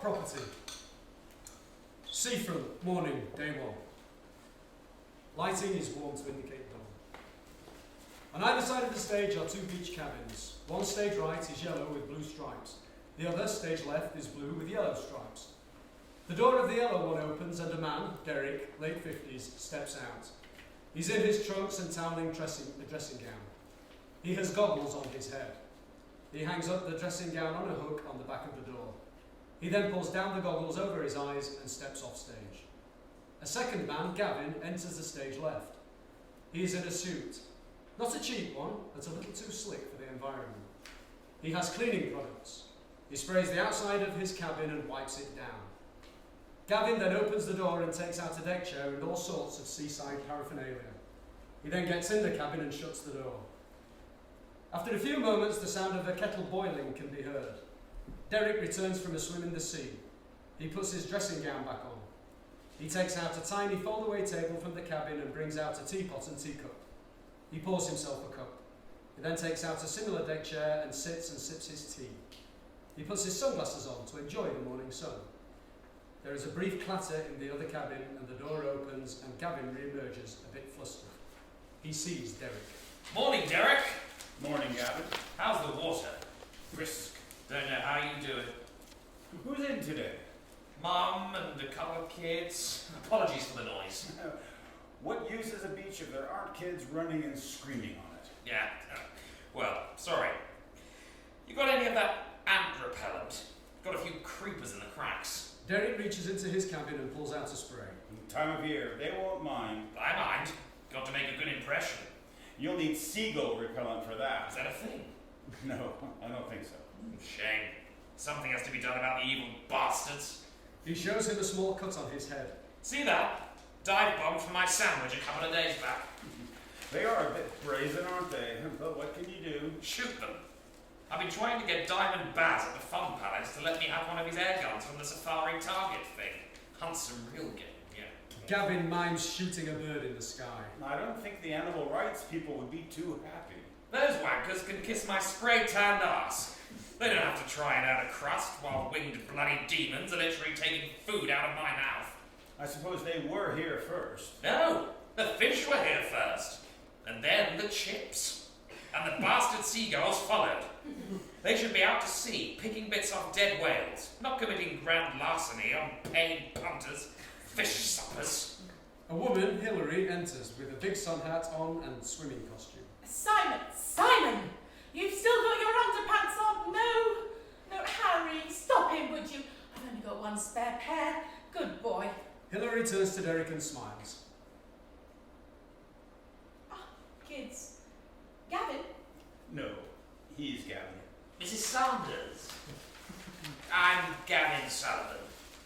property. Seafront, morning, day 1. Lighting is warm to indicate dawn. On either side of the stage are 2 beach cabins. One stage right is yellow with blue stripes. The other, stage left, is blue with yellow stripes. The door of the yellow one opens and a man, Derek, late 50s, steps out. He's in his trunks and toweling dressing gown. He has goggles on his head. He hangs up the dressing gown on a hook on the back of the door. He then pulls down the goggles over his eyes and steps off stage. A second man, Gavin, enters the stage left. He is in a suit. Not a cheap one, but a little too slick for the environment. He has cleaning products. He sprays the outside of his cabin and wipes it down. Gavin then opens the door and takes out a deck chair and all sorts of seaside paraphernalia. He then gets in the cabin and shuts the door. After a few moments, the sound of a kettle boiling can be heard. Derek returns from a swim in the sea. He puts his dressing gown back on. He takes out a tiny fold-away table from the cabin and brings out a teapot and teacup. He pours himself a cup. He then takes out a similar deck chair and sits and sips his tea. He puts his sunglasses on to enjoy the morning sun. There is a brief clatter in the other cabin and the door opens and Gavin re-emerges a bit flustered. He sees Derek. Morning, Derek. Morning, Gavin. How's the water? Brisk. Don't know how you do it. Who's in today? Mum and a couple of kids. Apologies for the noise. What use is a beach if there aren't kids running and screaming on it? Yeah. Well, sorry. You got any of that ant repellent? Got a few creepers in the cracks. Derek reaches into his cabin and pulls out a spray. Time of year, they won't mind. I mind. Got to make a good impression. You'll need seagull repellent for that. Is that a thing? No, I don't think so. Shame. Something has to be done about the evil bastards. He shows him a small cut on his head. See that? Dive bomb for my sandwich a couple of days back. They are a bit brazen, aren't they? But what can you do? Shoot them. I've been trying to get Diamond Baz at the Fun Palace to let me have one of his air guns from the Safari Target thing. Hunt some real game, yeah. Gavin mimes shooting a bird in the sky. I don't think the animal rights people would be too happy. Those wankers can kiss my spray-tanned ass. They don't have to try and earn a crust while winged bloody demons are literally taking food out of my mouth. I suppose they were here first. No, the fish were here first. And then the chips. And the bastard seagulls followed. They should be out to sea, picking bits off dead whales, not committing grand larceny on paid punters, fish suppers. A woman, Hilary, enters with a big sun hat on and swimming costume. Simon! You've still got your underpants on? No, Harry, stop him, would you? I've only got one spare pair. Good boy. Hilary turns to Derek and smiles. Kids. Gavin? No, he's Gavin. Mrs. Sanders. I'm Gavin Sullivan,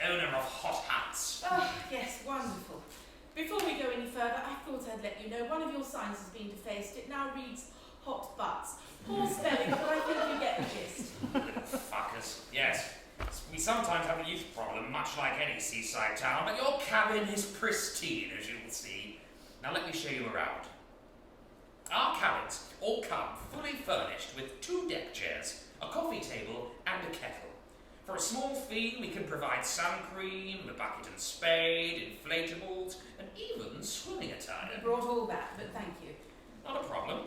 owner of Hot Hats. Oh, yes, wonderful. Before we go any further, I thought I'd let you know one of your signs has been defaced. It now reads Hot Butts. Poor spelling, but I think you get the gist. Fuckers. Yes. We sometimes have a youth problem, much like any seaside town, but your cabin is pristine, as you will see. Now let me show you around. Our cabins all come fully furnished with 2 deck chairs, a coffee table, and a kettle. For a small fee, we can provide sun cream, a bucket and spade, inflatables, and even swimming attire. You brought all that, but thank you. Not a problem.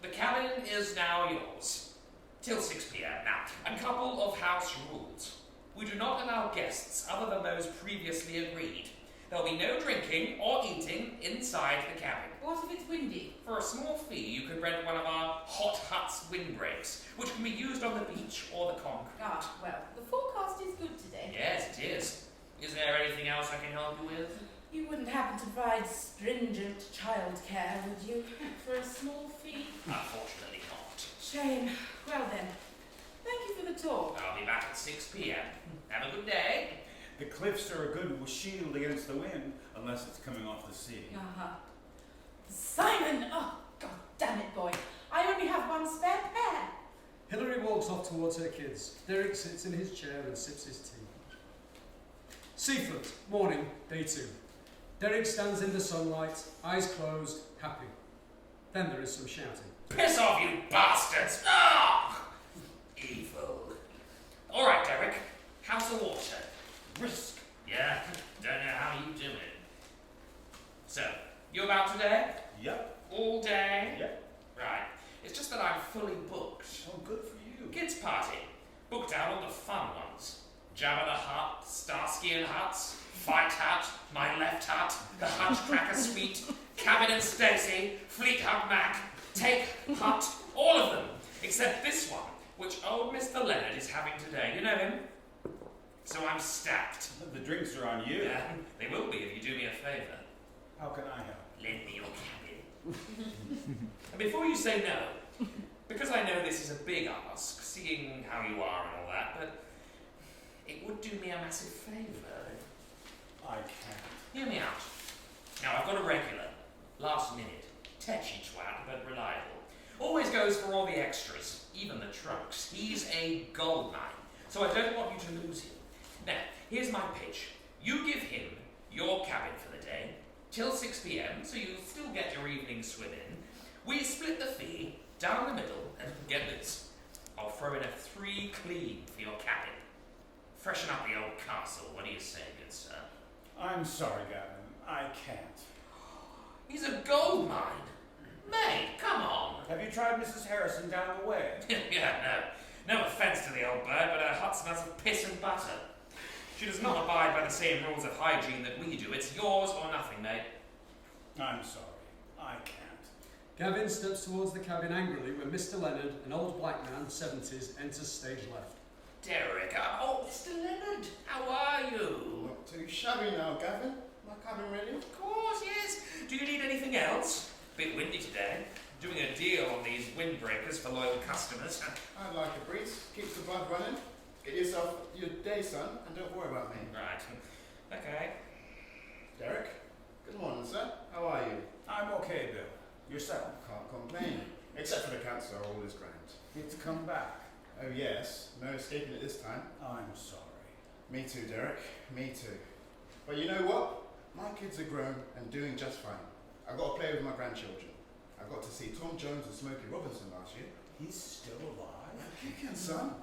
The cabin is now yours. Till 6 p.m. Now, a couple of house rules. We do not allow guests other than those previously agreed. There'll be no drinking or eating inside the cabin. What if it's windy? For a small fee, you can rent one of our Hot Huts windbreaks, which can be used on the beach or the concrete. Ah, well, the forecast is good today. Yes, it is. Is there anything else I can help you with? You wouldn't happen to provide stringent childcare, would you? For a small fee? Unfortunately not. Shame. Well then, thank you for the talk. I'll be back at 6 p.m. Have a good day. The cliffs are a good shield against the wind, unless it's coming off the sea. Uh-huh. Simon! Oh, God damn it, boy. I only have one spare pair. Hilary walks off towards her kids. Derek sits in his chair and sips his tea. Seafront, morning, day 2. Derek stands in the sunlight, eyes closed, happy. Then there is some shouting. Piss off, you bastards! Ah! Evil. All right, Derek. How's the water? brisk. Yeah, don't know how you do it. So, you about today? Yep. All day? Yep. Right. It's just that I'm fully booked. Oh, good for you. Kids' party. Booked out all the fun ones. Jabba the Hutt, Starsky and Huts, Fight Hut, My Left Hut, the Hutch Cracker Suite, Cabin and Stacy, Fleet Hut Mac, Take Hut, all of them, except this one, which old Mr. Leonard is having today. You know him? So I'm stacked. The drinks are on you. Yeah, they will be if you do me a favour. How can I help? Lend me your cabin. And before you say no, because I know this is a big ask, seeing how you are and all that, but it would do me a massive favour. I can't. Hear me out. Now, I've got a regular, last minute, tetchy twat, but reliable. Always goes for all the extras, even the trunks. He's a gold mine, so I don't want you to lose him. Now, here's my pitch. You give him your cabin for the day, till 6 p.m, so you'll still get your evening swim in. We split the fee down the middle, and get this, I'll throw in a 3 clean for your cabin. Freshen up the old castle, what do you say, good sir? I'm sorry, Gavin. I can't. He's a gold mine. Mate, come on. Have you tried Mrs. Harrison down the way? Yeah, no. No offence to the old bird, but her hut smells of piss and butter. She does not abide by the same rules of hygiene that we do. It's yours or nothing, mate. I'm sorry. I can't. Gavin steps towards the cabin angrily when Mr. Leonard, an old black man, 70s, enters stage left. Derek, oh, Mr. Leonard, how are you? Not too shabby now, Gavin. My cabin ready? Of course, yes. Do you need anything else? Bit windy today. Doing a deal on these windbreakers for loyal customers. I'd like a breeze. Keeps the blood running. Get yourself your day, son, and don't worry about me. Right. Okay. Derek? Good morning, sir. How are you? I'm okay, Bill. Yourself? Can't complain. Except for the cancer, all is grand. It's come back. Oh yes, no escaping it this time. I'm sorry. Me too, Derek. Me too. But you know what? My kids are grown and doing just fine. I got to play with my grandchildren. I got to see Tom Jones and Smokey Robinson last year. He's still alive? Kicking, son.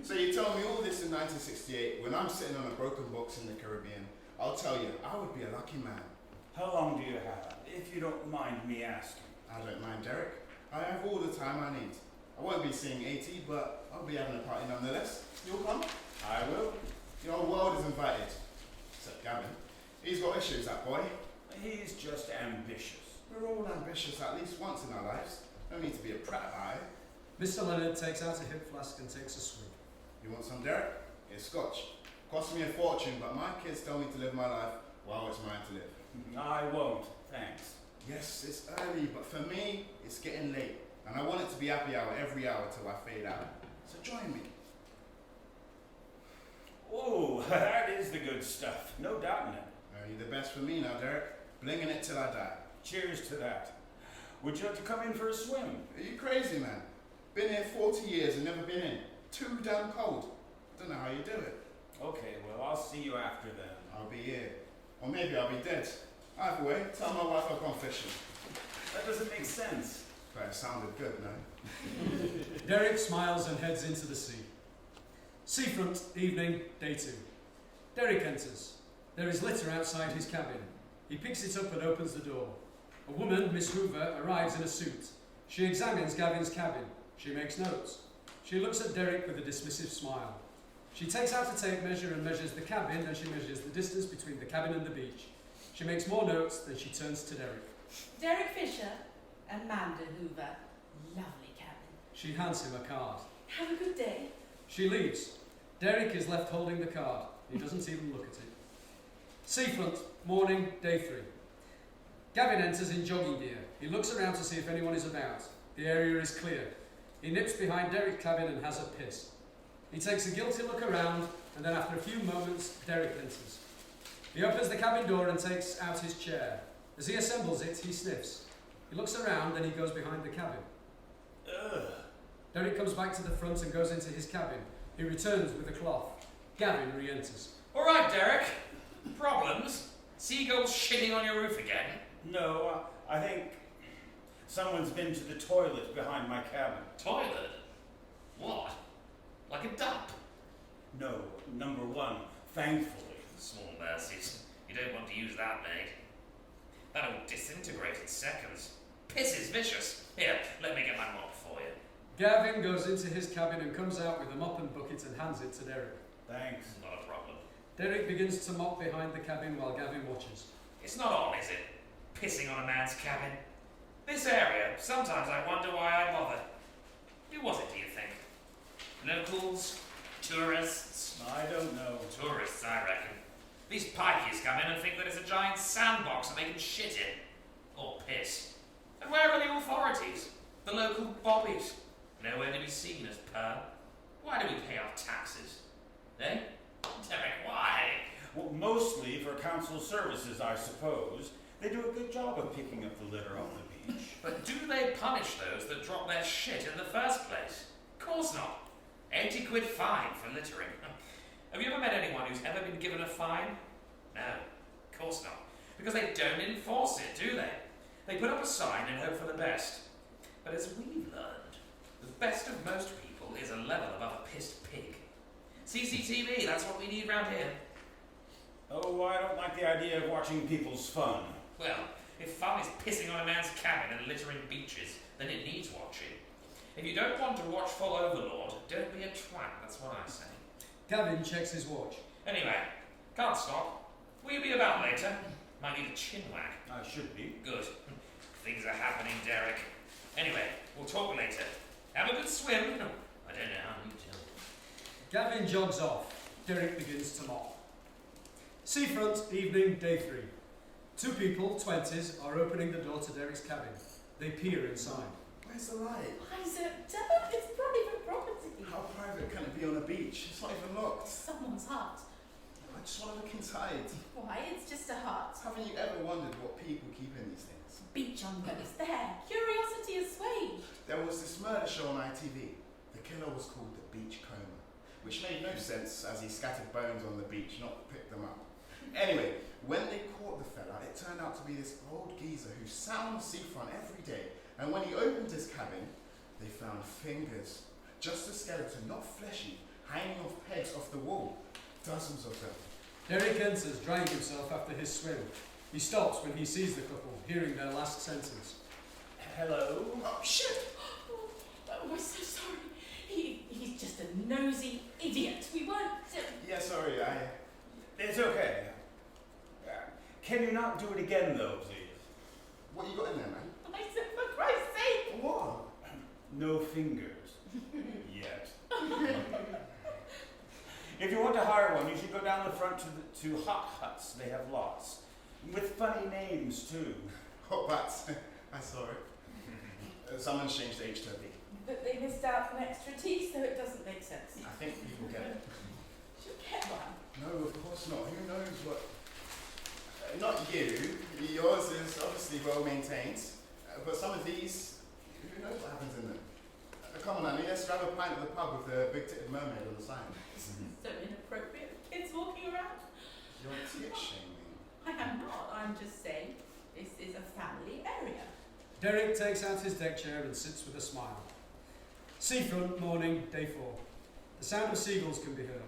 So you tell me all this in 1968 when I'm sitting on a broken box in the Caribbean. I'll tell you, I would be a lucky man. How long do you have, if you don't mind me asking? I don't mind, Derek. I have all the time I need. I won't be seeing 80, but I'll be having a party nonetheless. You'll come? I will. The whole world is invited. Except Gavin. He's got issues, that boy. He's just ambitious. We're all ambitious at least once in our lives. No need to be a prat about it. Mr. Leonard takes out a hip flask and takes a swig. You want some, Derek? It's scotch. Cost me a fortune, but my kids tell me to live my life while it's mine to live. I won't, thanks. Yes, it's early, but for me, it's getting late. And I want it to be happy hour every hour till I fade out. So join me. Oh, that is the good stuff. No doubting it. Only the best for me now, Derek. Blinging it till I die. Cheers to that. Would you like to come in for a swim? Are you crazy, man? Been here 40 years and never been in. Too damn cold. Don't know how you do it. Okay, well, I'll see you after then. I'll be here. Or maybe I'll be dead. Either way, tell my wife I've gone fishing. That doesn't make sense. But it sounded good, no? Derek smiles and heads into the sea. Seafront, evening, day 2. Derek enters. There is litter outside his cabin. He picks it up and opens the door. A woman, Miss Hoover, arrives in a suit. She examines Gavin's cabin. She makes notes. She looks at Derek with a dismissive smile. She takes out a tape measure and measures the cabin, and she measures the distance between the cabin and the beach. She makes more notes, then she turns to Derek. Derek Fisher, Amanda Hoover. Lovely cabin. She hands him a card. Have a good day. She leaves. Derek is left holding the card. He doesn't even look at it. Seafront, morning, day 3. Gavin enters in jogging gear. He looks around to see if anyone is about. The area is clear. He nips behind Derek's cabin and has a piss. He takes a guilty look around, and then after a few moments, Derek enters. He opens the cabin door and takes out his chair. As he assembles it, he sniffs. He looks around, then he goes behind the cabin. Ugh. Derek comes back to the front and goes into his cabin. He returns with a cloth. Gavin re-enters. All right, Derek. Problems? Seagulls shitting on your roof again? No, I think someone's been to the toilet behind my cabin. Toilet? What? Like a dump? No, number one, thankfully. Small mercies. You don't want to use that, mate. That'll disintegrate in seconds. Piss is vicious. Here, let me get my mop for you. Gavin goes into his cabin and comes out with a mop and bucket and hands it to Derek. Thanks. Not a problem. Derek begins to mop behind the cabin while Gavin watches. It's not on, is it? Pissing on a man's cabin. This area, sometimes I wonder why I bother. Who was it, do you think? Locals? Tourists? I don't know. Tourists, I reckon. These pikeys come in and think that it's a giant sandbox that they can shit in. Or piss. And where are the authorities? The local bobbies? Nowhere to be seen as per. Why do we pay our taxes? Eh? Derek, why? Well, mostly for council services, I suppose. They do a good job of picking up the litter off the beach. But do they punish those that drop their shit in the first place? Of course not. 80 quid fine for littering. Have you ever met anyone who's ever been given a fine? No, of course not. Because they don't enforce it, do they? They put up a sign and hope for the best. But as we've learned, the best of most people is a level above a pissed pig. CCTV, that's what we need round here. Oh, I don't like the idea of watching people's fun. Well, if fun is pissing on a man's cabin and littering beaches, then it needs watching. If you don't want to watch full overlord, don't be a twat, that's what I say. Gavin checks his watch. Anyway, can't stop. Will you be about later? Might need a chin wag. I should be. Good. Things are happening, Derek. Anyway, we'll talk later. Have a good swim. I don't know how you tell. Gavin jogs off. Derek begins to mop. Seafront, evening, day 3. 2 people, 20s, are opening the door to Derek's cabin. They peer inside. Where's the light? Why is it dark? It's private property. How private can it be on a beach? It's not even locked. Someone's hut. I just want to look inside. Why? It's just a hut. Haven't you ever wondered what people keep in these things? Beach umbrellas there. Curiosity assuaged. There was this murder show on ITV. The killer was called the Beach Coma, which made no sense as he scattered bones on the beach, not picked them up. Anyway, when they caught the fella, it turned out to be this old geezer who sat on the seafront every day, and when he opened his cabin, they found fingers, just a skeleton, not fleshy, hanging off pegs off the wall. Dozens of them. Derek enters, drying himself after his swim. He stops when he sees the couple, hearing their last sentence. Hello? Oh, shit! Oh, we're so sorry. He's just a nosy idiot. We weren't... Yeah, sorry, It's okay. Can you not do it again, though, please? What you got in there, man? I said, for Christ's sake. What? No fingers. Yet. If you want to hire one, you should go down the front to Hot Huts. They have lots. With funny names, too. Hot bats. I saw it. Someone's changed the H to a B. But they missed out on extra T, so it doesn't make sense. I think people get it. Should get one. No, of course not. Who knows what... not you. Yours is obviously well maintained. But some of these, who knows what happens in them? Come on, Annie, let's grab a pint at the pub with the big-titted mermaid on the sign. So inappropriate. Kids walking around. You're tit shaming. I am not. I'm just saying this is a family area. Derek takes out his deck chair and sits with a smile. Seafront, morning, day 4. The sound of seagulls can be heard.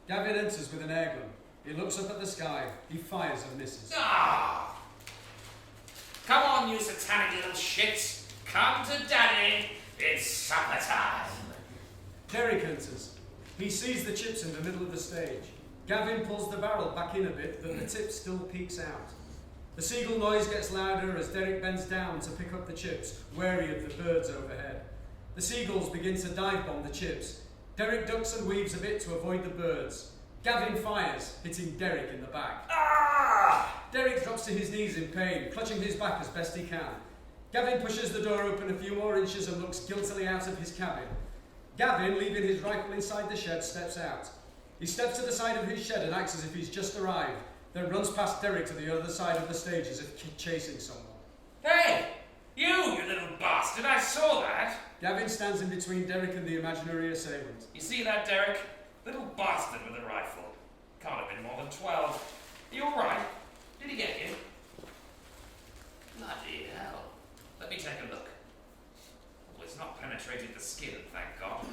Gavin enters with an air gun. He looks up at the sky. He fires and misses. Ah! Come on, you satanic little shits. Come to daddy. It's supper time. Derek enters. He sees the chips in the middle of the stage. Gavin pulls the barrel back in a bit, but the tip still peeks out. The seagull noise gets louder as Derek bends down to pick up the chips, wary of the birds overhead. The seagulls begin to dive bomb the chips. Derek ducks and weaves a bit to avoid the birds. Gavin fires, hitting Derek in the back. Ah! Derek drops to his knees in pain, clutching his back as best he can. Gavin pushes the door open a few more inches and looks guiltily out of his cabin. Gavin, leaving his rifle inside the shed, steps out. He steps to the side of his shed and acts as if he's just arrived, then runs past Derek to the other side of the stage as if chasing someone. Hey! You little bastard, I saw that! Gavin stands in between Derek and the imaginary assailant. You see that, Derek? Little bastard with a rifle. Can't have been more than 12. Are you alright? Did he get you? Bloody hell. Let me take a look. Well, it's not penetrated the skin, thank God.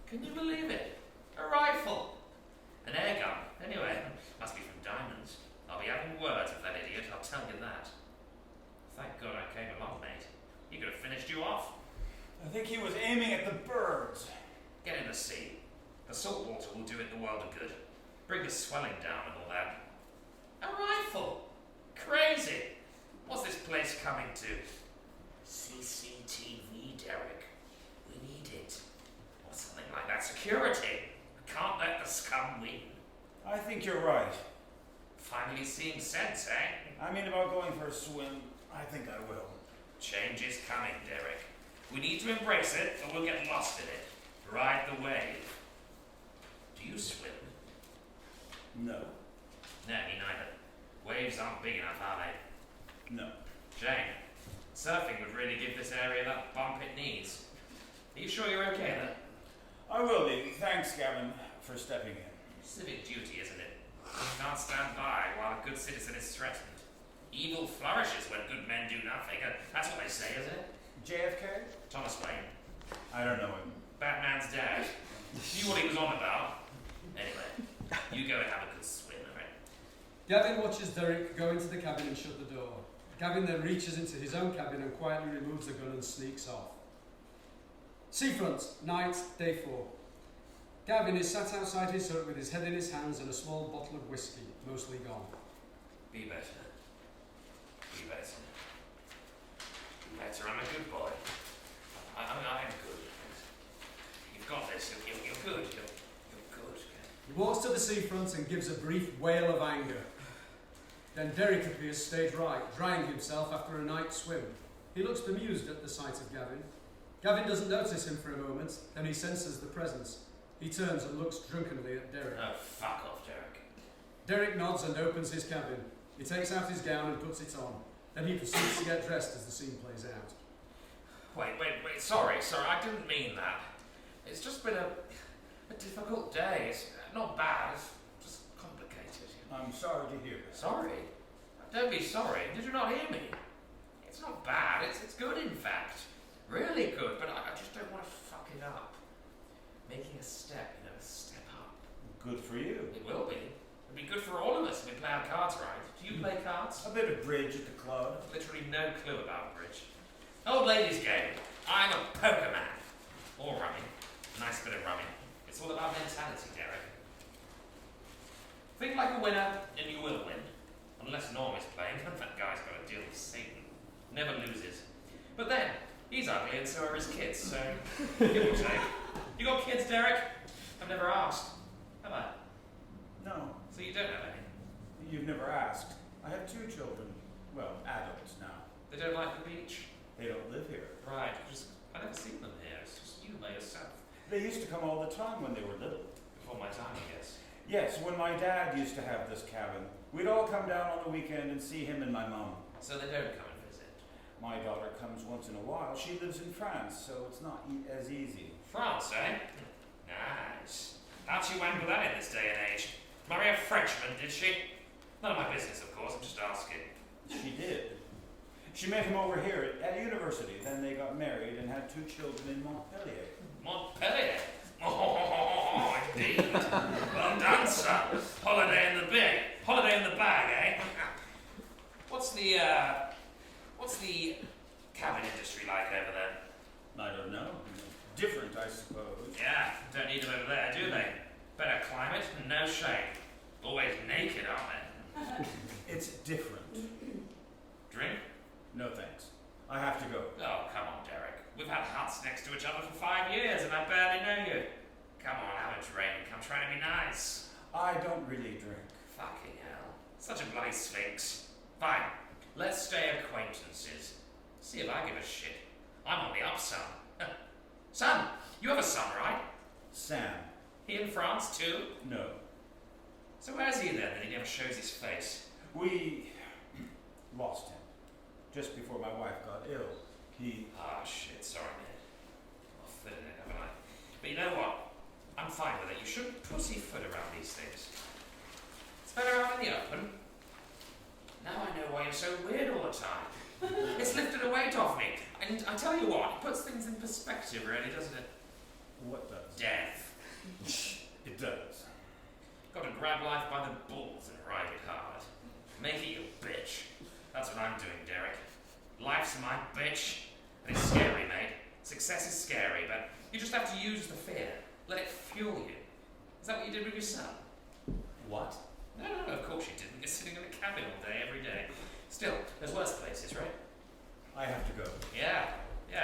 Can you believe it? A rifle. An air gun. Anyway, must be from Diamonds. I'll be having words with that idiot, I'll tell you that. Thank God I came along, mate. He could have finished you off. I think he was aiming at the birds. Get in the sea. The salt water will do it the world of good. Bring the swelling down and all that. A rifle! Crazy! What's this place coming to? CCTV, Derek. We need it. Or something like that. Security. We can't let the scum win. I think you're right. Finally seeing sense, eh? I mean about going for a swim. I think I will. Change is coming, Derek. We need to embrace it, or we'll get lost in it. Ride the wave. Do you swim? No. No, me neither. Waves aren't big enough, are they? No. Jane, surfing would really give this area that bump it needs. Are you sure you're okay then? I will be. Thanks, Gavin, for stepping in. Civic duty, isn't it? You can't stand by while a good citizen is threatened. Evil flourishes when good men do nothing. That's what they say, isn't it? JFK? Thomas Wayne. I don't know him. Batman's dad. Knew what he was on about. Anyway, you go and have a good swim, alright? Gavin watches Derek go into the cabin and shut the door. Gavin then reaches into his own cabin and quietly removes the gun and sneaks off. Seafront, night, day 4. Gavin is sat outside his hut with his head in his hands and a small bottle of whiskey, mostly gone. Be better. Be better. Be better. I'm a good boy. I'm good. You've got this. You're good. You're good. He walks to the seafront and gives a brief wail of anger. Then Derek appears stage right, drying himself after a night swim. He looks bemused at the sight of Gavin. Gavin doesn't notice him for a moment, then he senses the presence. He turns and looks drunkenly at Derek. Oh, fuck off, Derek. Derek nods and opens his cabin. He takes out his gown and puts it on. Then he proceeds to get dressed as the scene plays out. Wait. Sorry. I didn't mean that. It's just been a difficult day. It's not bad. It's just complicated. I'm sorry to hear this. Sorry? Don't be sorry. Did you not hear me? It's not bad. It's good, in fact. Really good, but I just don't want to fuck it up. Making a step, a step up. Good for you. It will be. It'll be good for all of us if we play our cards right. Do you play cards? A bit of bridge at the club. Literally no clue about bridge. Old ladies' game. I'm a poker man. Or rummy. Nice bit of rummy. It's all about mentality, Derek. Think like a winner, and you will win. Unless Norm is playing, that guy's got a deal with Satan. Never loses. But then, he's ugly and so are his kids, so give or take. You got kids, Derek? I've never asked. Have I? No. So you don't have any? You've never asked. I have 2 children. Well, adults now. They don't like the beach? They don't live here. Right, I've never seen them here. It's just you by yourself. They used to come all the time when they were little. Before my time, I guess. Yes, when my dad used to have this cabin, we'd all come down on the weekend and see him and my mum. So they don't come and visit? My daughter comes once in a while. She lives in France, so it's not as easy. France, eh? Nice. How'd she wangle that in this day and age? Marry a Frenchman, did she? None of my business, of course, I'm just asking. She did. She met him over here at university. Then they got married and had 2 children in Montpellier. Montpellier? Oh, indeed. Well done, son. Holiday in the bag, eh? What's the cabin industry like over there? I don't know. Different, I suppose. Yeah, don't need them over there, do they? Better climate and no shade. Always naked, aren't they? It's different. Drink? No thanks. I have to go. Oh, come on, Derek. We've had huts next to each other for 5 years and I barely know you. Come on, have a drink. I'm trying to be nice. I don't really drink. Fucking hell. Such a bloody sphinx. Fine. Let's stay acquaintances. See if I give a shit. I'm on the up, son. Son, you have a son, right? Sam. He in France, too? No. So where's he then that he never shows his face? We lost him just before my wife got ill. Ah, shit, sorry, man. I've fit in it, haven't I? But you know what? I'm fine with it. You shouldn't pussyfoot around these things. It's better out in the open. Now I know why you're so weird all the time. It's lifted a weight off me. And I tell you what, it puts things in perspective, really, doesn't it? What does? Death. It does. Got to grab life by the balls and ride it hard. Make it your bitch. That's what I'm doing, Derek. Life's my bitch. And it's scary, mate. Success is scary, but you just have to use the fear. Let it fuel you. Is that what you did with your son? What? No, of course you didn't. You're sitting in a cabin all day, every day. Still, there's worse places, right? I have to go. Yeah,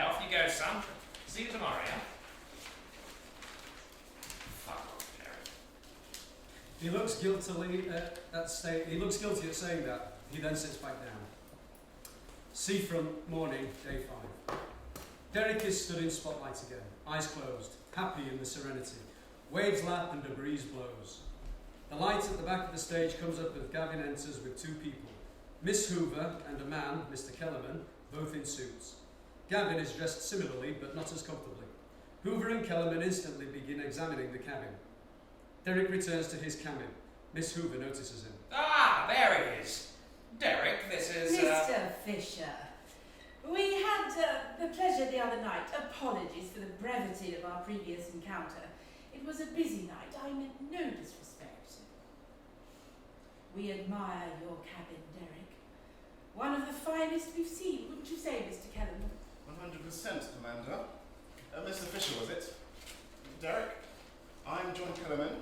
off you go, son. See you tomorrow, yeah? Fuck off, Derek. He looks guilty at saying that. He then sits back down. Seafront morning, day 5. Derek is stood in spotlight again, eyes closed, happy in the serenity. Waves lap and a breeze blows. The light at the back of the stage comes up as Gavin enters with 2 people. Miss Hoover and a man, Mr. Kellerman, both in suits. Gavin is dressed similarly, but not as comfortably. Hoover and Kellerman instantly begin examining the cabin. Derek returns to his cabin. Miss Hoover notices him. Ah, there he is. Derek, this is, Mr. Fisher, we had the pleasure the other night. Apologies for the brevity of our previous encounter. It was a busy night. I meant no disrespect. We admire your cabin, Derek. One of the finest we've seen, wouldn't you say, Mr. Kellerman? 100%, Amanda. Mr. Fisher, was it? Derek, I'm John Kellerman.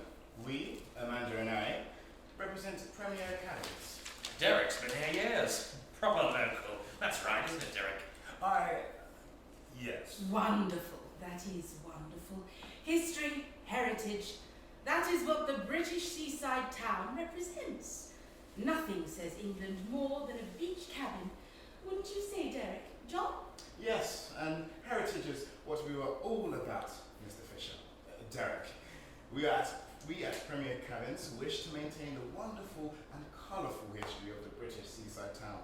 We, Amanda and I, represent Premier Academies. Derek's been here years. Proper local. That's right, isn't it, Derek? Yes. Wonderful. That is wonderful. History, heritage. That is what the British seaside town represents. Nothing says England more than a beach cabin. Wouldn't you say, Derek? John? Yes, and heritage is what we were all about, Mr. Fisher. Derek, we at Premier Cabins wish to maintain the wonderful and colourful history of the British seaside town.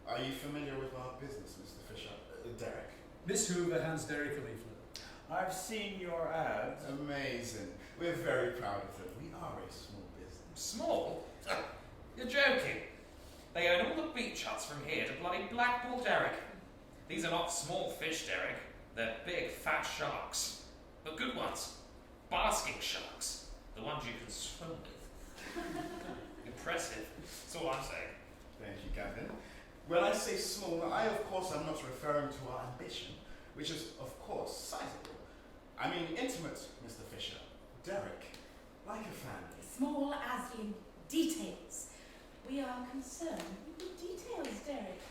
Are you familiar with our business, Mr. Fisher? Derek? Miss Hoover hands Derek a leaflet. I've seen your ads. Amazing. We're very proud of them. We are a small business. Small? You're joking. They own all the beach huts from here to bloody Blackpool, Derek. These are not small fish, Derek. They're big, fat sharks. But good ones. Basking sharks. The ones you can swim with. Impressive. That's all I'm saying. Thank you, Gavin. When I say small, I of course am not referring to our ambition, which is of course sizable. I mean intimate, Mr. Fisher. Derek, like a family. Small as in details. We are concerned with details, Derek.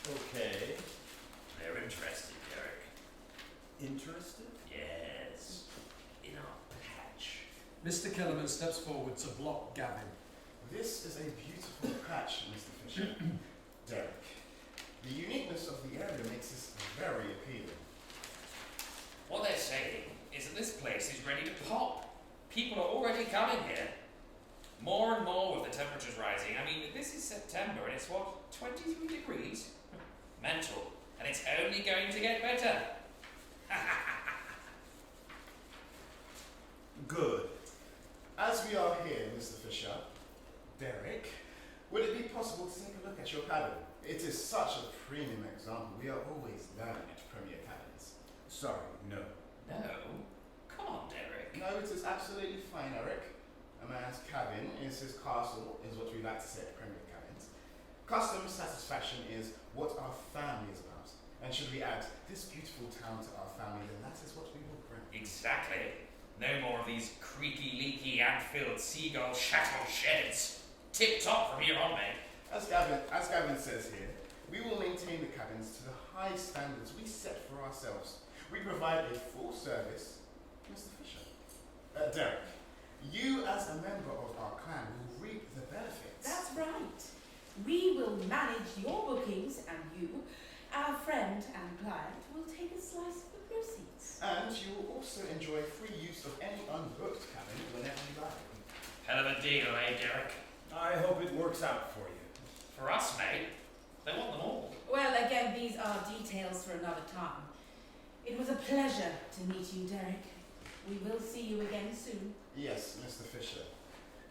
Okay. They're interested, Derek. Interested? Yes. In our patch. Mr. Kellerman steps forward to block Gavin. This is a beautiful patch, Mr. Fisher. Derek, the uniqueness of the area makes this very appealing. What they're saying is that this place is ready to pop. People are already coming here. More and more with the temperatures rising. I mean, this is September and it's what, 23 degrees? Mental. And it's only going to get better. Good. As we are here, Mr. Fisher, Derek, would it be possible to take a look at your cabin? It is such a premium example. We are always learning at Premier Cabins. Sorry, no. No. Come on, Derek. No, it is absolutely fine, Eric. A man's cabin is his castle, is what we like to say at Premier Cabins. Customer satisfaction is what our family is about. And should we add this beautiful town to our family, then that is what we will bring. Exactly. No more of these creaky, leaky, ant-filled seagull shattered sheds. Tip-top from here on, mate. As Gavin says here, we will maintain the cabins to the high standards we set for ourselves. We provide a full service. Mr. Fisher. Derek, you as a member of our clan will reap the benefits. That's right. We will manage your bookings and you, our friend and client, will take a slice of the proceeds. And you will also enjoy free use of any unbooked cabin whenever you like. Hell of a deal, eh, Derek? I hope it works out for you. For us, mate. They want them all. Well, again, these are details for another time. It was a pleasure to meet you, Derek. We will see you again soon. Yes, Mr. Fisher.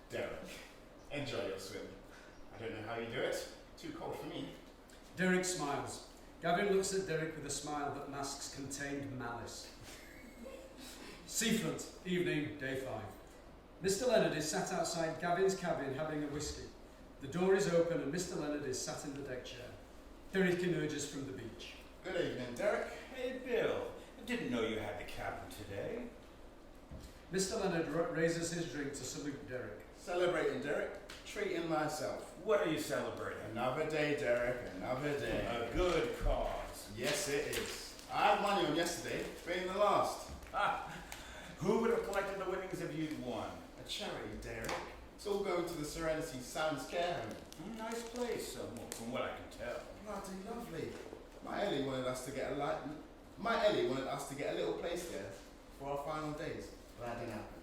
Derek, enjoy your swim. I don't know how you do it. Too cold for me. Derek smiles. Gavin looks at Derek with a smile that masks contained malice. Seafront, evening, day 5. Mr. Leonard is sat outside Gavin's cabin having a whisky. The door is open and Mr. Leonard is sat in the deck chair. Derek emerges from the beach. Good evening, Derek. Hey, Bill. I didn't know you had the cabin today. Mr. Leonard raises his drink to salute Derek. Celebrating, Derek. Treating myself. What are you celebrating? Another day, Derek. Another day. A good cause. Yes, it is. I had money on yesterday, being the last. Ah, who would have collected the winnings if you'd won? A charity, Derek. It's all going to the Serenity Sounds Care Home. Nice place, from what I can tell. Bloody lovely. My Ellie wanted us to get a little place there for our final days. But that didn't happen.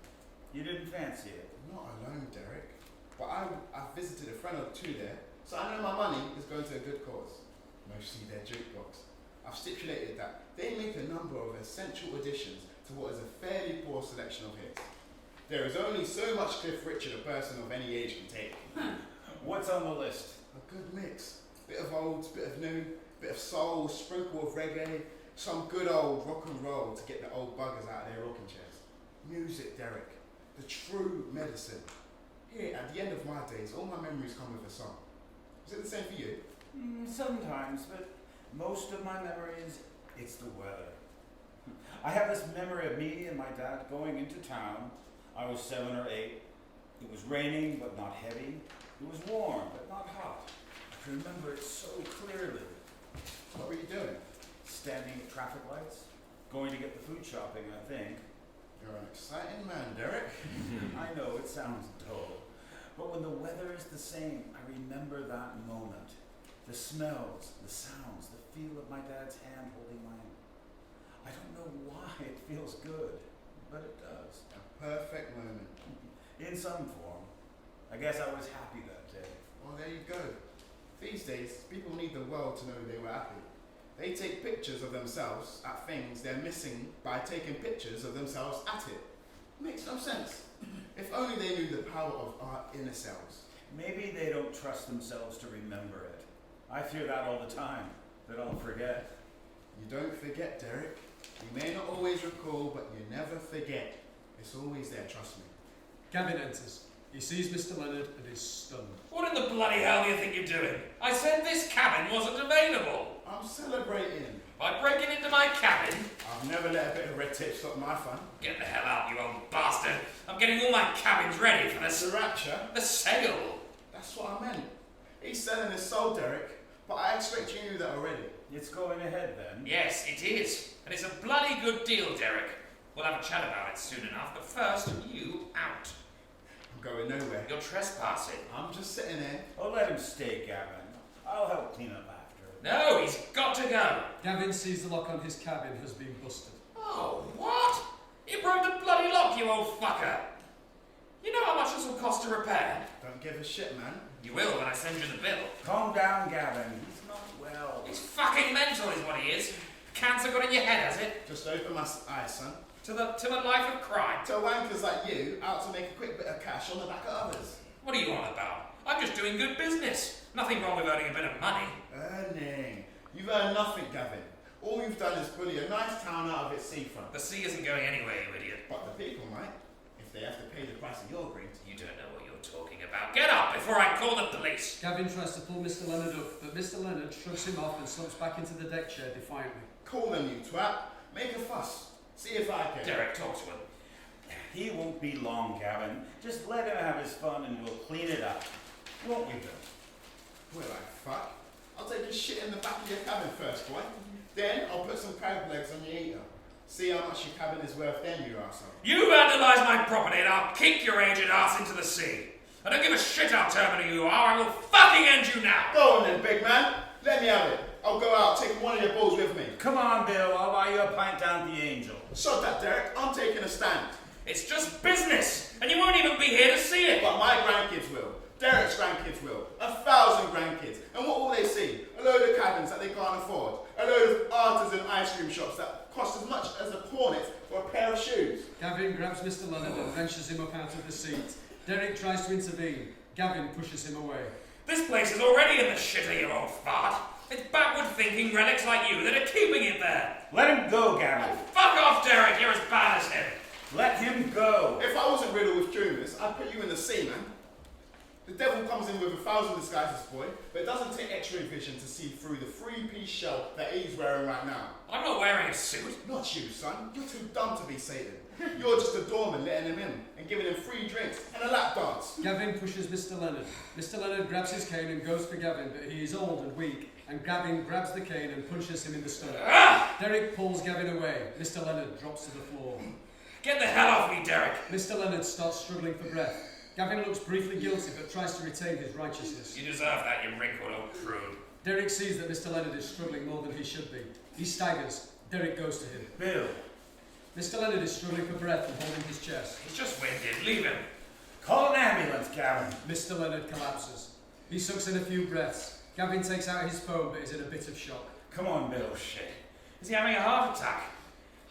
You didn't fancy it? Not alone, Derek. But I've visited a friend or two there, so I know my money is going to a good cause. Mostly their jukebox. I've stipulated that they make a number of essential additions to what is a fairly poor selection of hits. There is only so much Cliff Richard a person of any age can take. What's on the list? A good mix. Bit of old, bit of new, bit of soul, sprinkle of reggae, some good old rock and roll to get the old buggers out of their rocking chairs. Music, Derek. The true medicine. Here, at the end of my days, all my memories come with a song. Is it the same for you? Sometimes, but most of my memories, it's the weather. I have this memory of me and my dad going into town. I was 7 or 8. It was raining, but not heavy. It was warm, but not hot. I can remember it so clearly. What were you doing? Standing at traffic lights, going to get the food shopping, I think. You're an exciting man, Derek. I know it sounds dull, but when the weather is the same, I remember that moment. The smells, the sounds, the feel of my dad's hand holding mine. I don't know why it feels good, but it does. A perfect moment. In some form. I guess I was happy that day. Well, there you go. These days, people need the world to know they were happy. They take pictures of themselves at things they're missing by taking pictures of themselves at it. Makes no sense. If only they knew the power of our inner selves. Maybe they don't trust themselves to remember it. I fear that all the time, that I'll forget. You don't forget, Derek. You may not always recall, but you never forget. It's always there, trust me. Gavin enters. He sees Mr. Leonard and is stunned. What in the bloody hell do you think you're doing? I said this cabin wasn't available. I'm celebrating. By breaking into my cabin? I've never let a bit of red tape stop my fun. Get the hell out, you old bastard. I'm getting all my cabins ready for Sriracha? the sale. That's what I meant. He's selling his soul, Derek. But I expect you knew that already. It's going ahead then. Yes, it is. And it's a bloody good deal, Derek. We'll have a chat about it soon enough, but first, you out. I'm going nowhere. You're trespassing. I'm just sitting there. Oh, let him stay, Gavin. I'll help clean up after. No, he's got to go. Gavin sees the lock on his cabin has been busted. Oh, what? You broke the bloody lock, you old fucker. You know how much this will cost to repair? Don't give a shit, man. You will when I send you the bill. Calm down, Gavin. He's not well. He's fucking mental is what he is. Cancer got in your head, has it? Just open my eyes, son. To the life of crime. To wankers like you, out to make a quick bit of cash on the back of others. What are you on about? I'm just doing good business. Nothing wrong with earning a bit of money. Earning. You've earned nothing, Gavin. All you've done is bully a nice town out of its seafront. The sea isn't going anywhere, you idiot. But the people might, if they have to pay the price of your greed. You don't know what you're talking about. Get up before I call the police. Gavin tries to pull Mr. Leonard up, but Mr. Leonard shrugs him off and slumps back into the deck chair defiantly. Call them, you twat. Make a fuss. See if I can. Derek, talk to him. He won't be long, Gavin. Just let him have his fun and we'll clean it up. Won't we, Bill? Well, I fuck. I'll take your shit in the back of your cabin first, boy. Then I'll put some crab legs on your eater. See how much your cabin is worth then, you arsehole. You vandalised my property and I'll kick your aged ass into the sea. I don't give a shit how terminal you are. I will fucking end you now. Go on then, big man. Let me have it. I'll go out, take one of your balls with me. Come on, Bill. I'll buy you a pint down at the Angel. Sod that, Derek. I'm taking a stand. It's just business, and you won't even be here to see it. But my grandkids will. Derek's grandkids will. 1,000 grandkids. And what will they see? A load of cabins that they can't afford. A load of artisan ice cream shops that cost as much as a cornet for a pair of shoes. Gavin grabs Mr. Leonard and wrenches him up out of the seat. Derek tries to intervene. Gavin pushes him away. This place is already in the shitter, you old fart. It's backward-thinking relics like you that are keeping it there. Let him go, Gavin. Fuck off, Derek. You're as bad as him. Let him go. If I wasn't riddled with tumours, I'd put you in the sea, man. The devil comes in with 1,000 disguises, boy, but it doesn't take X-ray vision to see through the 3-piece shell that Eve's wearing right now. I'm not wearing a suit. Not you, son. You're too dumb to be Satan. You're just a doorman letting him in and giving him free drinks and a lap dance. Gavin pushes Mr. Leonard. Mr. Leonard grabs his cane and goes for Gavin, but he is old and weak, and Gavin grabs the cane and punches him in the stomach. Derek pulls Gavin away. Mr. Leonard drops to the floor. Get the hell off me, Derek. Mr. Leonard starts struggling for breath. Gavin looks briefly guilty, but tries to retain his righteousness. You deserve that, you wrinkled old prude. Derek sees that Mr. Leonard is struggling more than he should be. He staggers. Derek goes to him. Bill. Mr. Leonard is struggling for breath and holding his chest. He's just winded. Leave him. Call an ambulance, Gavin. Mr. Leonard collapses. He sucks in a few breaths. Gavin takes out his phone, but is in a bit of shock. Come on, Bill. Oh, shit. Is he having a heart attack?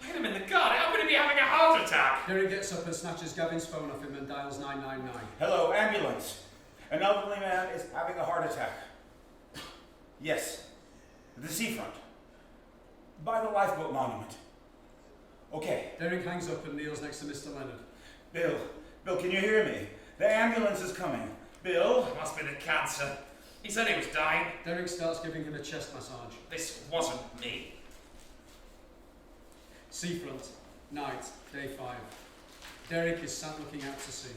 I hit him in the gut. How could he be having a heart attack? Derek gets up and snatches Gavin's phone off him and dials 999. Hello, ambulance. An elderly man is having a heart attack. Yes. The seafront. By the lifeboat monument. Okay. Derek hangs up and kneels next to Mr. Leonard. Bill, can you hear me? The ambulance is coming. Bill? It must be the cancer. He said he was dying. Derek starts giving him a chest massage. This wasn't me. Seafront. Night. Day 5. Derek is sat looking out to sea.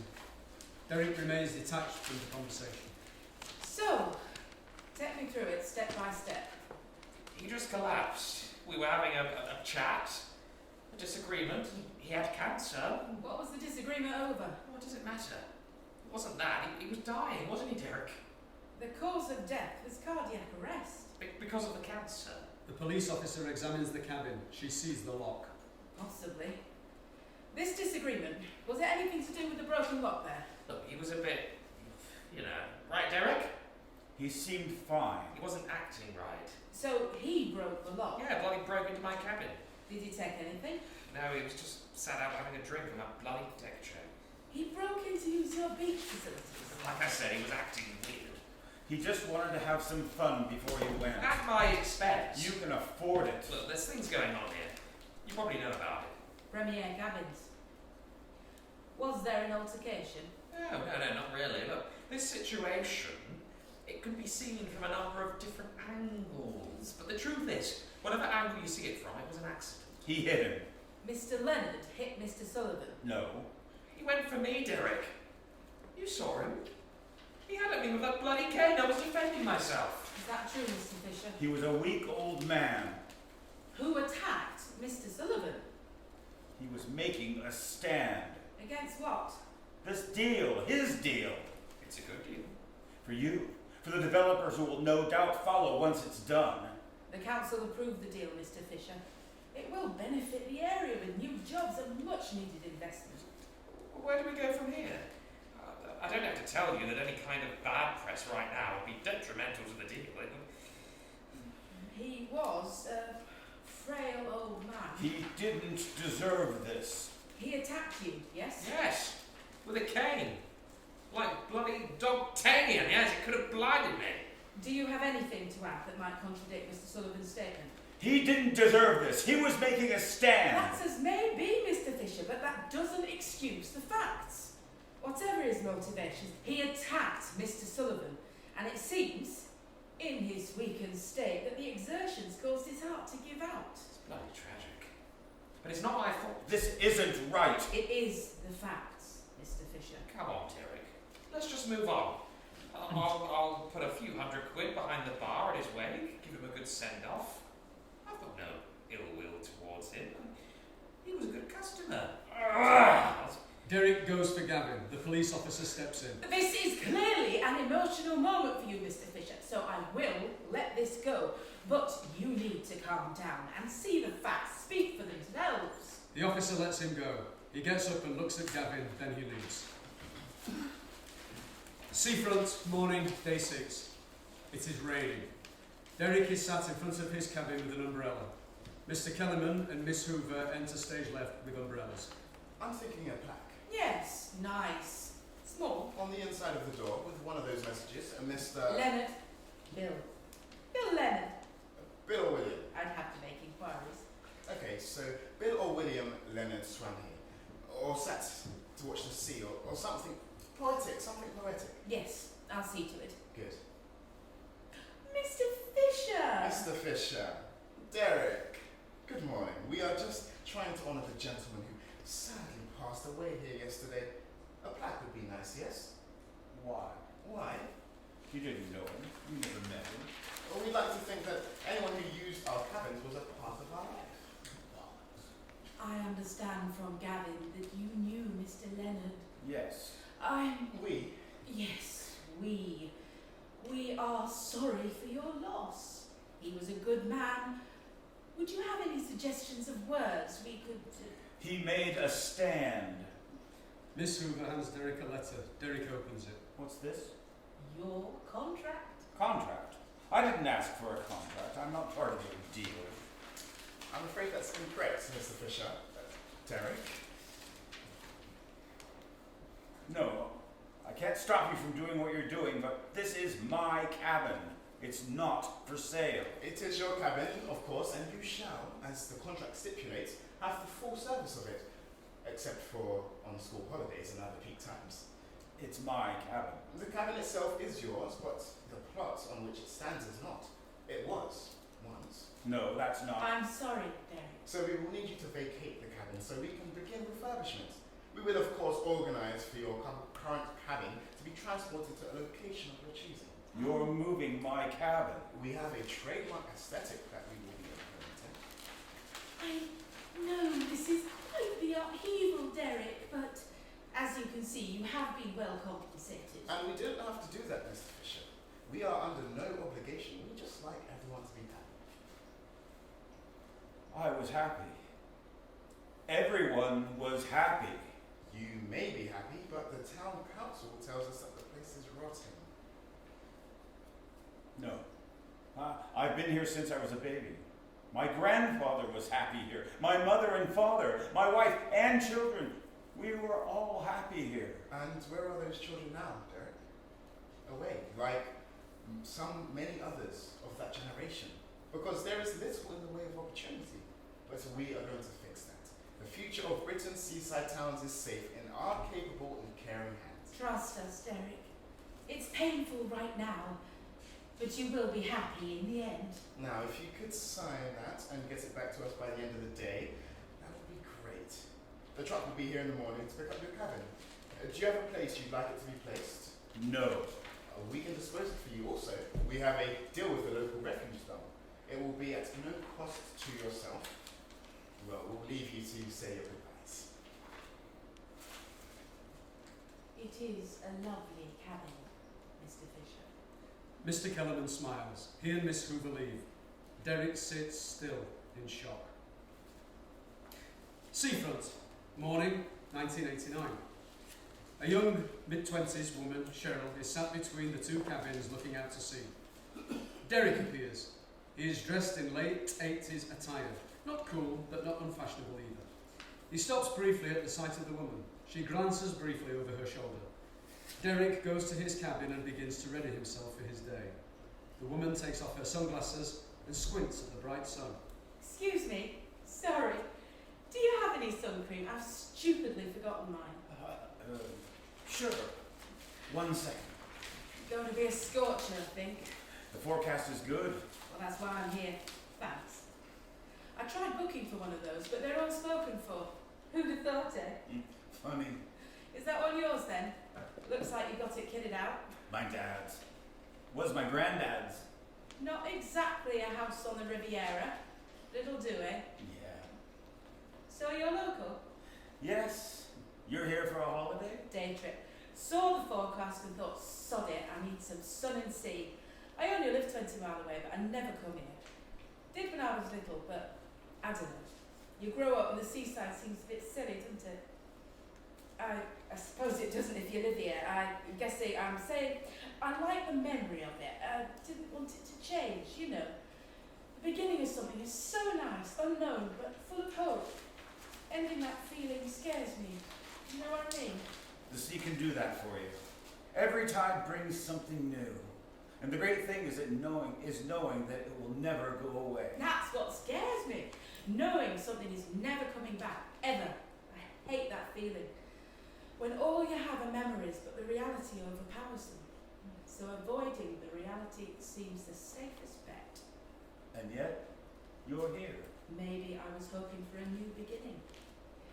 Derek remains detached from the conversation. So, take me through it step by step. He just collapsed. We were having a chat, a disagreement. He had cancer. What was the disagreement over? What does it matter? It wasn't that. He was dying, wasn't he, Derek? The cause of death was cardiac arrest. Because of the cancer. The police officer examines the cabin. She sees the lock. Possibly. This disagreement, was it anything to do with the broken lock there? Look, he was a bit, right, Derek? He seemed fine. He wasn't acting right. So he broke the lock? Yeah, bloody broke into my cabin. Did he take anything? No, he was just sat out having a drink on that bloody deck chair. He broke in to use your beach facilities. Like I said, he was acting weird. He just wanted to have some fun before he went. At my expense. You can afford it. Look, there's things going on here. You probably know about it. Premier Gabbins. Was there an altercation? No, not really. Look, this situation, it can be seen from a number of different angles. But the truth is, whatever angle you see it from, it was an accident. He hit him. Mr. Leonard hit Mr. Sullivan. No. He went for me, Derek. You saw him. He had at me with that bloody cane. I was defending myself. Is that true, Mr. Fisher? He was a weak old man. Who attacked Mr. Sullivan? He was making a stand. Against what? This deal, his deal. It's a good deal. For you. For the developers who will no doubt follow once it's done. The council approved the deal, Mr. Fisher. It will benefit the area with new jobs and much needed investment. Where do we go from here? I don't have to tell you that any kind of bad press right now would be detrimental to the deal. He was a frail old man. He didn't deserve this. He attacked you, yes? Yes, with a cane. Like bloody Dogtanian, yes, it could have blinded me. Do you have anything to add that might contradict Mr. Sullivan's statement? He didn't deserve this. He was making a stand. That's as may be, Mr. Fisher, but that doesn't excuse the facts. Whatever his motivations, he attacked Mr. Sullivan, and it seems, in his weakened state, that the exertions caused his heart to give out. It's bloody tragic. But it's not my fault. This isn't right. It is the facts, Mr. Fisher. Come on, Derek. Let's just move on. I'll put a few £100 behind the bar at his wake, give him a good send-off. I've got no ill will towards him. He was a good customer. Derek goes for Gavin. The police officer steps in. This is clearly an emotional moment for you, Mr. Fisher, so I will let this go. But you need to calm down and see the facts speak for themselves. The officer lets him go. He gets up and looks at Gavin, then he leaves. Seafront, morning, day 6. It is raining. Derek is sat in front of his cabin with an umbrella. Mr. Kellerman and Miss Hoover enter stage left with umbrellas. I'm thinking a plaque. Yes, nice. Small. On the inside of the door with one of those messages, and Mr. Leonard. Bill. Bill Leonard. Bill or William. I'd have to make inquiries. Okay, so Bill or William Leonard Swanhy. or sat to watch the sea, or something poetic, something poetic. Yes, I'll see to it. Good. Mr. Fisher! Mr. Fisher, Derek, good morning. We are just trying to honour the gentleman who sadly passed away here yesterday. A plaque would be nice, yes? Why? Why? You didn't know him. You never met him. Well, we'd like to think that anyone who used our cabins was a part of our life. I understand from Gavin that you knew Mr. Leonard. Yes. We? Yes, we. We are sorry for your loss. He was a good man. Would you have any suggestions of words we could... He made a stand. Miss Hoover hands Derek a letter. Derek opens it. What's this? Your contract? Contract. I didn't ask for a contract. I'm not part of your deal. I'm afraid that's incorrect, Mr. Fisher. Derek? No, I can't stop you from doing what you're doing, but this is my cabin. It's not for sale. It is your cabin, of course, and you shall, as the contract stipulates, have the full service of it, except for on school holidays and other peak times. It's my cabin. The cabin itself is yours, but the plot on which it stands is not. It was once. No, that's not. I'm sorry, Derek. So we will need you to vacate the cabin so we can begin refurbishment. We will, of course, organise for your current cabin to be transported to a location of your choosing. You're moving my cabin. We have a trademark aesthetic that we will be implementing. I know this is quite the upheaval, Derek, but as you can see, you have been well compensated. And we didn't have to do that, Mr. Fisher. We are under no obligation. We just like everyone to be happy. I was happy. Everyone was happy. You may be happy, but the town council tells us that the place is rotting. No. I've been here since I was a baby. My grandfather was happy here. My mother and father, my wife and children. We were all happy here. And where are those children now, Derek? Away, like many others of that generation. Because there is little in the way of opportunity. But we are going to fix that. The future of Britain's seaside towns is safe in our capable and caring hands. Trust us, Derek. It's painful right now, but you will be happy in the end. Now, if you could sign that and get it back to us by the end of the day, that would be great. The truck will be here in the morning to pick up your cabin. Do you have a place you'd like it to be placed? No. We can dispose it for you also. We have a deal with the local refuge dump. It will be at no cost to yourself. Well, we'll leave you to say your goodbyes. It is a lovely cabin, Mr. Fisher. Mr. Kellerman smiles. He and Miss Hoover leave. Derek sits still in shock. Seafront, morning, 1989. A young mid-20s woman, Cheryl, is sat between the two cabins looking out to sea. Derek appears. He is dressed in late 80s attire. Not cool, but not unfashionable either. He stops briefly at the sight of the woman. She glances briefly over her shoulder. Derek goes to his cabin and begins to ready himself for his day. The woman takes off her sunglasses and squints at the bright sun. Excuse me, sorry. Do you have any sun cream? I've stupidly forgotten mine. Sure. 1 second. Going to be a scorcher, I think. The forecast is good. Well, that's why I'm here. Thanks. I tried booking for one of those, but they're all spoken for. Who'd have thought it? Funny. Is that one yours then? Looks like you got it kitted out. My dad's. Was my granddad's. Not exactly a house on the Riviera. But it'll do, eh? Yeah. So you're local? Yes. You're here for a holiday? Day trip. Saw the forecast and thought, sod it, I need some sun and sea. I only live 20 miles away, but I never come here. Did when I was little, but I don't know. You grow up and the seaside seems a bit silly, doesn't it? I suppose it doesn't if you live here. I'm saying I like the memory of it. I didn't want it to change, you know. The beginning of something is so nice, unknown, but full of hope. Ending that feeling scares me. You know what I mean? The sea can do that for you. Every tide brings something new. And the great thing is knowing that it will never go away. That's what scares me. Knowing something is never coming back, ever. I hate that feeling. When all you have are memories, but the reality overpowers them. So avoiding the reality seems the safest bet. And yet, you're here. Maybe I was hoping for a new beginning.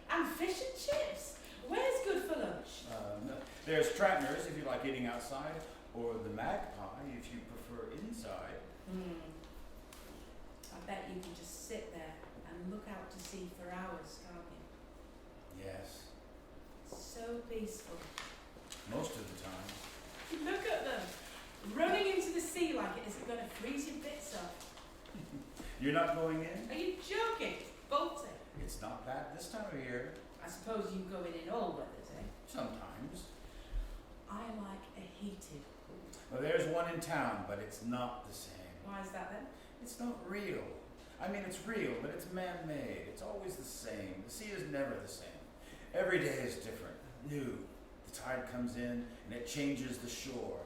And fish and chips! Where's good for lunch? No. There's Tratner's if you like eating outside, or the Magpie if you prefer inside. I bet you can just sit there and look out to sea for hours, can't you? Yes, So peaceful. most of the time. Look at them! Running into the sea like it isn't going to freeze your bits off. You're not going in? Are you joking? Bolting. It's not bad this time of year. I suppose you go in all weathers, eh? Sometimes. I like a heated pool. Well, there's one in town, but it's not the same. Why is that then? It's not real. I mean, it's real, but it's man-made. It's always the same. The sea is never the same. Every day is different, new. The tide comes in, and it changes the shore.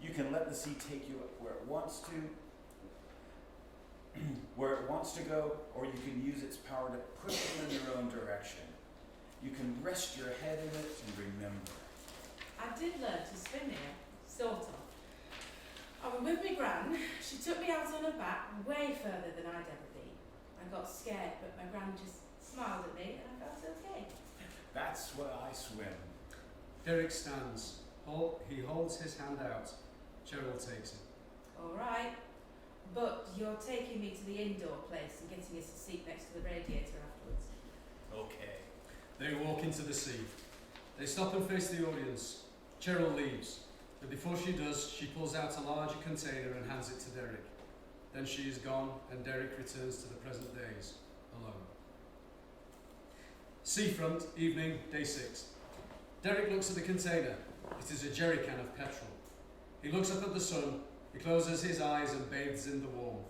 You can let the sea take you where it wants to, go, or you can use its power to push you in your own direction. You can rest your head in it and remember. I did learn to swim here, sort of. I was with my gran. She took me out on her back, way further than I'd ever been. I got scared, but my gran just smiled at me and I felt okay. That's why I swim. Derek stands. He holds his hand out. Cheryl takes it. All right, but you're taking me to the indoor place and getting us a seat next to the radiator afterwards. Okay. They walk into the sea. They stop and face the audience. Cheryl leaves, but before she does, she pulls out a larger container and hands it to Derek. Then she is gone, and Derek returns to the present days, alone. Seafront, evening, day 6. Derek looks at the container. It is a jerry can of petrol. He looks up at the sun. He closes his eyes and bathes in the warmth.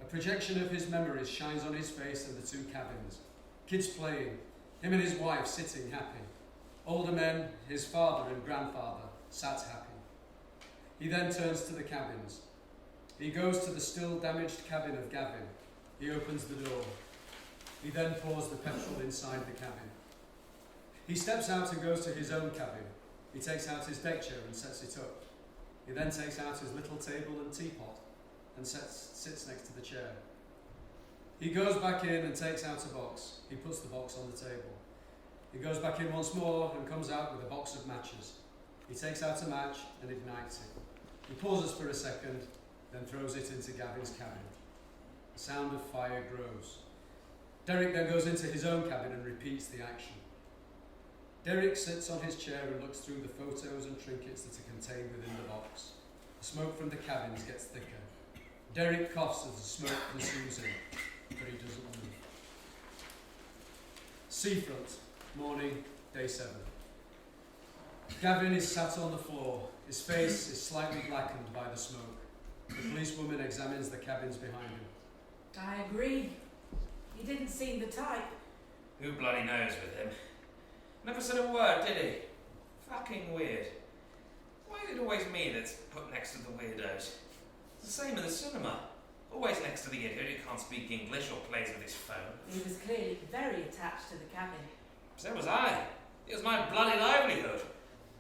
A projection of his memories shines on his face and the 2 cabins. Kids playing, him and his wife sitting happy. Older men, his father and grandfather, sat happy. He then turns to the cabins. He goes to the still damaged cabin of Gavin. He opens the door. He then pours the petrol inside the cabin. He steps out and goes to his own cabin. He takes out his deck chair and sets it up. He then takes out his little table and teapot and sits next to the chair. He goes back in and takes out a box. He puts the box on the table. He goes back in once more and comes out with a box of matches. He takes out a match and ignites it. He pauses for a second, then throws it into Gavin's cabin. The sound of fire grows. Derek then goes into his own cabin and repeats the action. Derek sits on his chair and looks through the photos and trinkets that are contained within the box. The smoke from the cabins gets thicker. Derek coughs as the smoke consumes him, but he doesn't move. Seafront, morning, day 7. Gavin is sat on the floor. His face is slightly blackened by the smoke. The policewoman examines the cabins behind him. I agree. He didn't seem the type. Who bloody knows with him? Never said a word, did he? Fucking weird. Why is it always me that's put next to the weirdos? It's the same in the cinema. Always next to the idiot who can't speak English or plays with his phone. He was clearly very attached to the cabin. So was I. It was my bloody livelihood.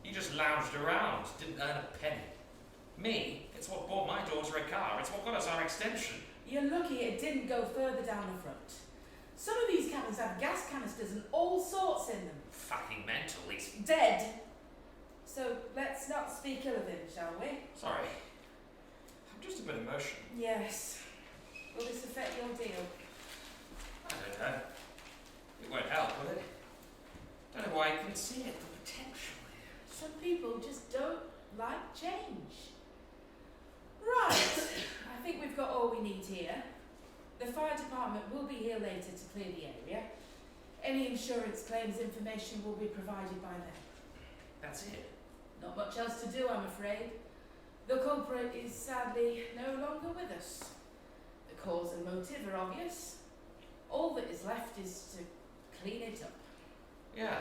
He just lounged around, didn't earn a penny. Me, it's what bought my daughter a car. It's what got us our extension. You're lucky it didn't go further down the front. Some of these cabins have gas canisters and all sorts in them. Fucking mental, he's Dead. So let's not speak ill of him, shall we? sorry. I'm just a bit emotional. Yes. Will this affect your deal? I don't know. It won't help, will it? Don't know why I couldn't see it, the potential. Some people just don't like change. Right. I think we've got all we need here. The fire department will be here later to clear the area. Any insurance claims information will be provided by them. That's it. Not much else to do, I'm afraid. The culprit is sadly no longer with us. The cause and motive are obvious. All that is left is to clean it up. Yeah,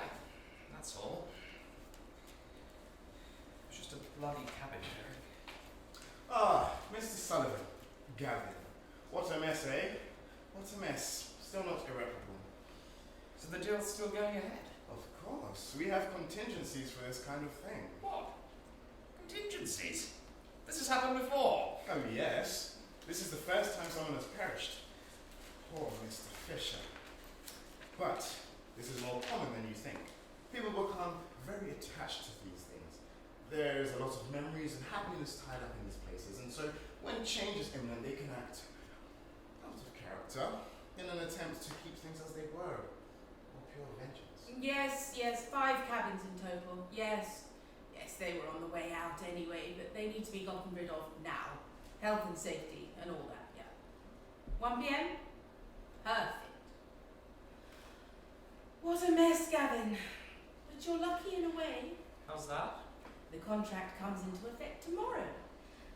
that's all. It's just a bloody cabin, Derek. Ah, Mr. Sullivan. Gavin. What a mess, eh? What a mess. Still not irreparable. So the deal's still going ahead? Of course. We have contingencies for this kind of thing. What? Contingencies? This has happened before. Oh, yes. This is the first time someone has perished. Poor Mr. Fisher. But this is more common than you think. People become very attached to these things. There's a lot of memories and happiness tied up in these places, and so when change is imminent, they can act out of character in an attempt to keep things as they were, or pure vengeance. Yes, 5 cabins in total. Yes, they were on the way out anyway, but they need to be gotten rid of now. Health and safety and all that, yeah. 1 p.m? Perfect. What a mess, Gavin. But you're lucky in a way. How's that? The contract comes into effect tomorrow.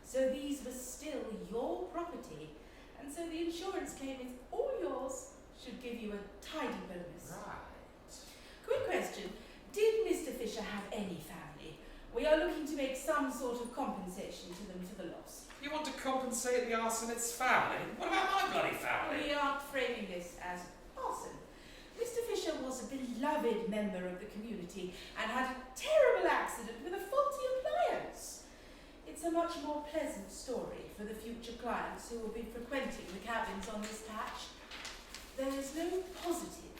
So these were still your property, and so the insurance claim is all yours, should give you a tidy bonus. Right. Quick question. Did Mr. Fisher have any family? We are looking to make some sort of compensation to them for the loss. You want to compensate the arsonist's family? What about my bloody family? We aren't framing this as arson. Mr. Fisher was a beloved member of the community and had a terrible accident with a faulty appliance. It's a much more pleasant story for the future clients who will be frequenting the cabins on this patch. There is no positive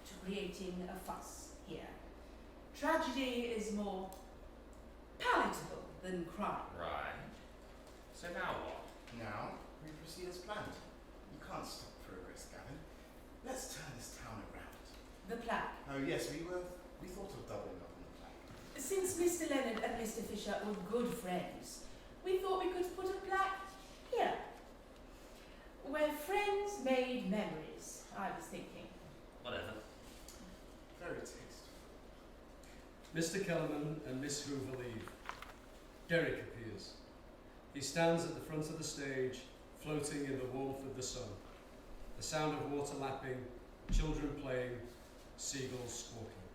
to creating a fuss here. Tragedy is more palatable than crime. Right. So now what? Now, we proceed as planned. You can't stop progress, Gavin. Let's turn this town around. The plaque. Oh yes, we thought of doubling up on the plaque. Since Mr. Leonard and Mr. Fisher were good friends, we thought we could put a plaque here. Where friends made memories, I was thinking. Whatever. Very tasteful. Mr. Kellerman and Miss Hoover leave. Derek appears. He stands at the front of the stage, floating in the warmth of the sun. The sound of water lapping, children playing, seagulls squawking.